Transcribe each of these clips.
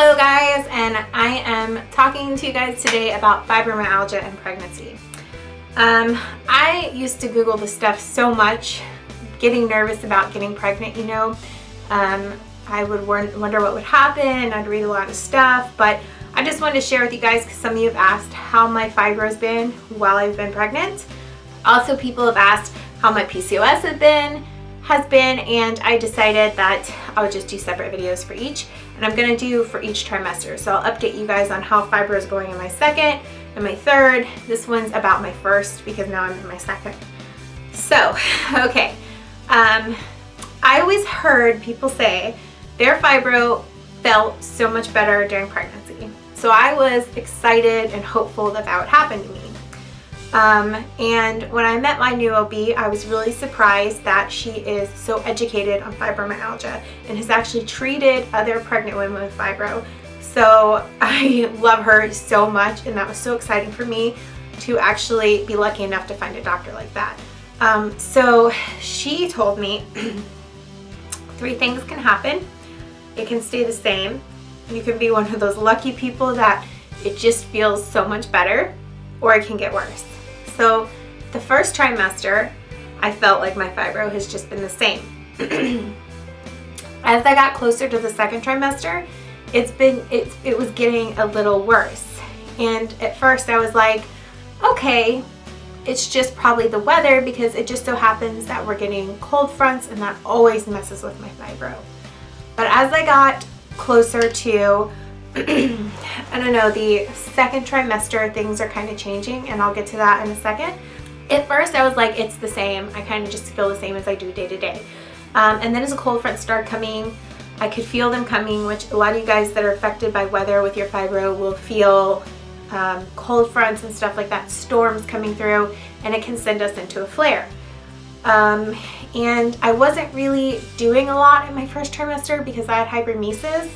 Hello guys, and I am talking to you guys today about fibromyalgia and pregnancy. I used to Google this stuff so much, getting nervous about getting pregnant, you know. I would wonder what would happen. I'd read a lot of stuff, but I just wanted to share with you guys because some of you have asked how my fibro's been while I've been pregnant. Also, people have asked how my PCOS has been, and I decided that I would just do separate videos for each, and I'm going to do for each trimester. So I'll update you guys on how fibro is going in my second and my third. This one's about my first because now I'm in my second. So, okay. I always heard people say their fibro felt so much better during pregnancy. So I was excited and hopeful that that would happen to me. And when I met my new OB, I was really surprised that she is so educated on fibromyalgia and has actually treated other pregnant women with fibro. So I love her so much, and that was so exciting for me to actually be lucky enough to find a doctor like that. So she told me 3 things can happen. It can stay the same. You can be one of those lucky people that it just feels so much better, or it can get worse. So the first trimester, I felt like my fibro has just been the same. As I got closer to the second trimester, it was getting a little worse. And at first I was like, okay, it's just probably the weather, because it just so happens that we're getting cold fronts and that always messes with my fibro. But as I got closer to I don't know, the second trimester, things are kind of changing, and I'll get to that in a second. At first I was like, it's the same. I kind of just feel the same as I do day to day. And then as the cold fronts started coming, I could feel them coming, which a lot of you guys that are affected by weather with your fibro will feel cold fronts and stuff like that, storms coming through, and it can send us into a flare. And I wasn't really doing a lot in my first trimester because I had hyperemesis.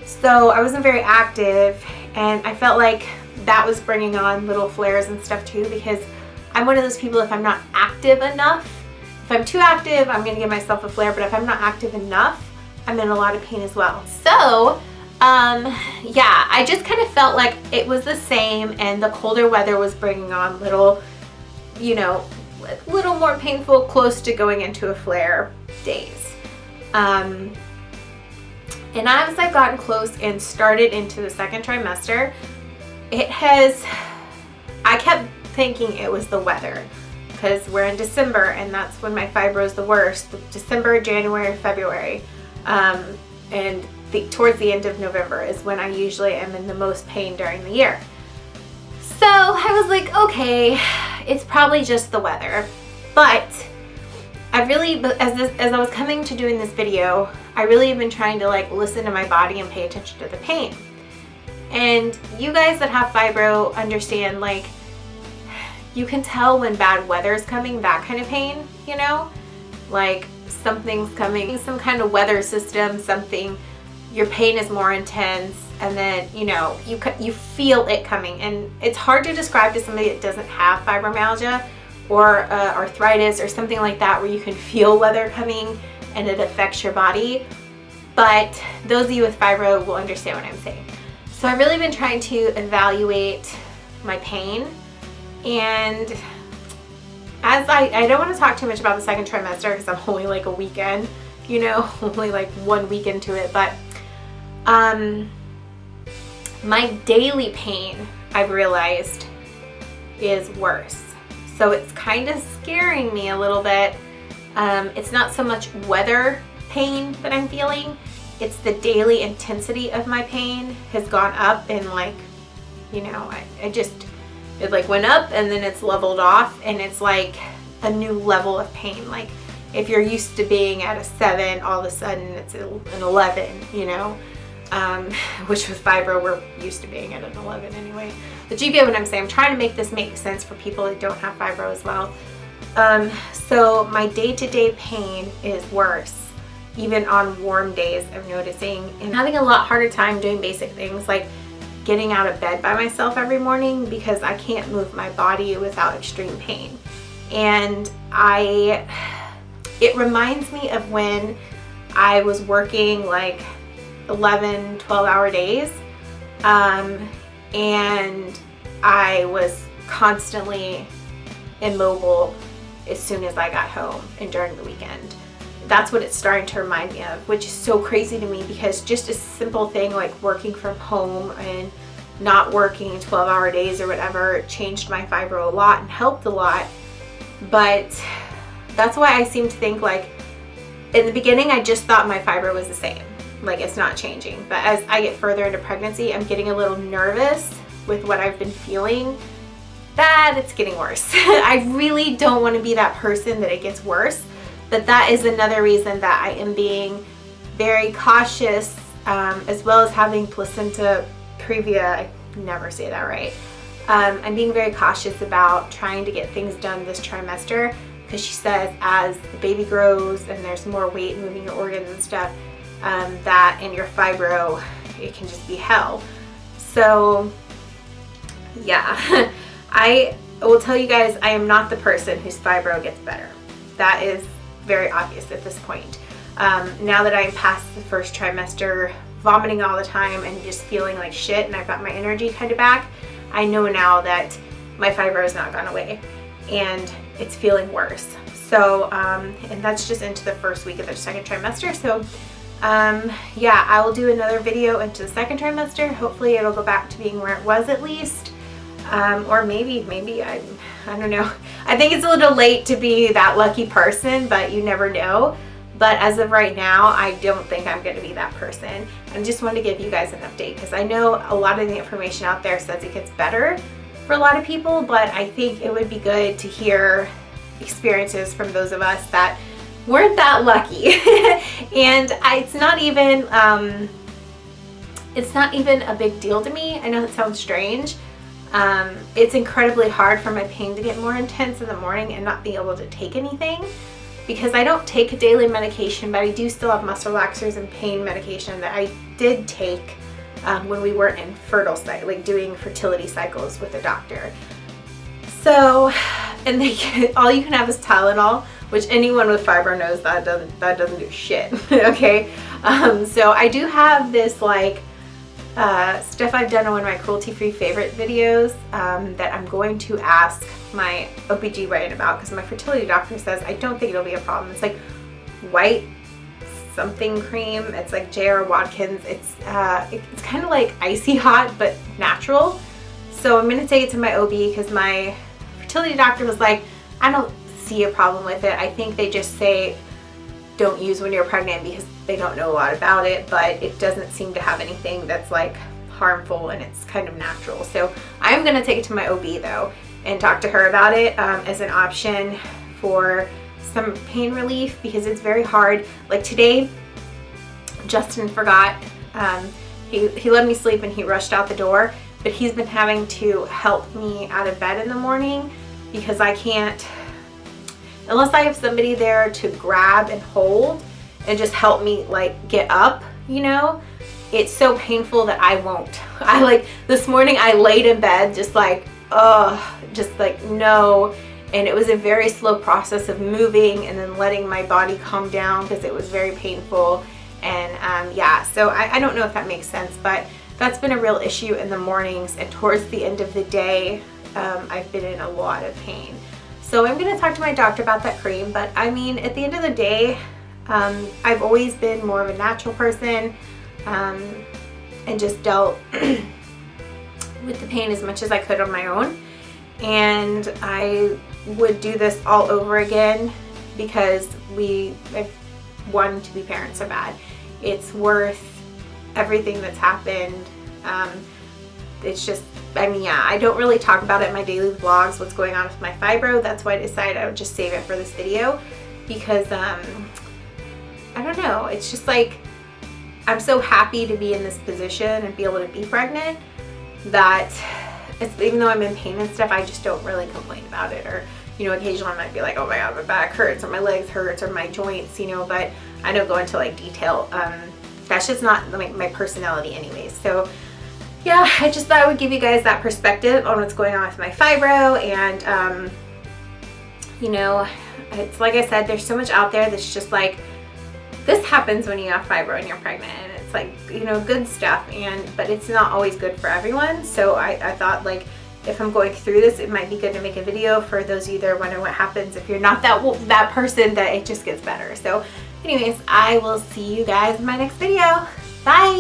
So I wasn't very active, and I felt like that was bringing on little flares and stuff too, because I'm one of those people, if I'm not active enough, if I'm too active, I'm gonna give myself a flare, but if I'm not active enough, I'm in a lot of pain as well. So, yeah, I just kind of felt like it was the same, and the colder weather was bringing on little, you know, little more painful, close to going into a flare days. And as I've gotten close and started into the second trimester, I kept thinking it was the weather, because we're in December and that's when my fibro is the worst. December, January, February, and towards the end of November is when I usually am in the most pain during the year. So I was like, okay, it's probably just the weather. But I really, as I was coming to doing this video, I really have been trying to like listen to my body and pay attention to the pain. And you guys that have fibro understand, like, you can tell when bad weather is coming, that kind of pain, you know, like something's coming, some kind of weather system, something, your pain is more intense, and then, you know, you feel it coming. And it's hard to describe to somebody that doesn't have fibromyalgia or arthritis or something like that, where you can feel weather coming and it affects your body. But those of you with fibro will understand what I'm saying. So I've really been trying to evaluate my pain, and as I don't want to talk too much about the second trimester because I'm only like a weekend, you know, only like 1 week into it, but my daily pain, I've realized, is worse. So it's kind of scaring me a little bit. It's not so much weather pain that I'm feeling, it's the daily intensity of my pain has gone up, and like, you know, it like went up and then it's leveled off, and it's like a new level of pain. Like if you're used to being at a 7, all of a sudden it's an 11, you know, which with fibro we're used to being at an 11 anyway. But you get what I'm saying. I'm trying to make this make sense for people that don't have fibro as well. So my day-to-day pain is worse, even on warm days, I'm noticing, and having a lot harder time doing basic things like getting out of bed by myself every morning, because I can't move my body without extreme pain. And it reminds me of when I was working like 11, 12-hour days. And I was constantly immobile as soon as I got home and during the weekend. That's what it's starting to remind me of, which is so crazy to me, because just a simple thing like working from home and not working 12-hour days or whatever changed my fibro a lot and helped a lot. But that's why I seem to think, like, in the beginning I just thought my fibro was the same, like it's not changing. But as I get further into pregnancy, I'm getting a little nervous with what I've been feeling, that it's getting worse. I really don't want to be that person that it gets worse, but that is another reason that I am being very cautious, as well as having placenta previa. I never say that right. I'm being very cautious about trying to get things done this trimester, because she says as the baby grows and there's more weight moving your organs and stuff, that in your fibro, it can just be hell. So yeah, I will tell you guys, I am not the person whose fibro gets better. That is very obvious at this point. Now that I'm past the first trimester, vomiting all the time and just feeling like shit, and I've got my energy kind of back, I know now that my fibro has not gone away and it's feeling worse. So, and that's just into the first week of the second trimester. So, yeah, I will do another video into the second trimester. Hopefully it'll go back to being where it was at least. Or maybe I don't know. I think it's a little late to be that lucky person, but you never know. But as of right now, I don't think I'm going to be that person. I just wanted to give you guys an update, because I know a lot of the information out there says it gets better for a lot of people, but I think it would be good to hear experiences from those of us that weren't that lucky. And it's not even a big deal to me. I know that sounds strange. It's incredibly hard for my pain to get more intense in the morning and not be able to take anything, because I don't take a daily medication, but I do still have muscle relaxers and pain medication that I did take when we weren't in like doing fertility cycles with a doctor. So, and all you can have is Tylenol, which anyone with fibro knows that doesn't do shit. Okay, so I do have this like stuff I've done on one of my cruelty-free favorite videos that I'm going to ask my OBGYN about, because my fertility doctor says I don't think it'll be a problem. It's like white something cream. It's like J.R. Watkins. It's kind of like icy hot but natural. So I'm going to take it to my OB, because my fertility doctor was like, I don't see a problem with it. I think they just say don't use when you're pregnant because they don't know a lot about it, but it doesn't seem to have anything that's like harmful, and it's kind of natural. So I'm going to take it to my OB though and talk to her about it as an option for some pain relief, because it's very hard. Like today, Justin forgot. He let me sleep and he rushed out the door, but he's been having to help me out of bed in the morning, because I can't, unless I have somebody there to grab and hold and just help me like get up, you know, it's so painful that I won't. I like this morning I laid in bed just like, just like no. And it was a very slow process of moving and then letting my body calm down, because it was very painful. And yeah, so I don't know if that makes sense, but that's been a real issue in the mornings, and towards the end of the day, I've been in a lot of pain. So I'm going to talk to my doctor about that cream, but I mean, at the end of the day, I've always been more of a natural person, and just dealt with the pain as much as I could on my own. And I would do this all over again, because I've wanted to be parents so bad. It's worth everything that's happened. It's just, I mean, yeah, I don't really talk about it in my daily vlogs, what's going on with my fibro. That's why I decided I would just save it for this video, because I don't know, it's just like, I'm so happy to be in this position and be able to be pregnant that even though I'm in pain and stuff, I just don't really complain about it. Or, you know, occasionally I might be like, oh my god, my back hurts, or my legs hurts, or my joints, you know, but I don't go into like detail. That's just not my personality anyways. So yeah, I just thought I would give you guys that perspective on what's going on with my fibro. And you know, it's like I said, there's so much out there that's just like, this happens when you have fibro and you're pregnant, and It's like, you know, good stuff, but it's not always good for everyone. So I thought, like, if I'm going through this, it might be good to make a video for those of you that are wondering what happens if you're not that person that it just gets better. So anyways, I will see you guys in my next video. Bye.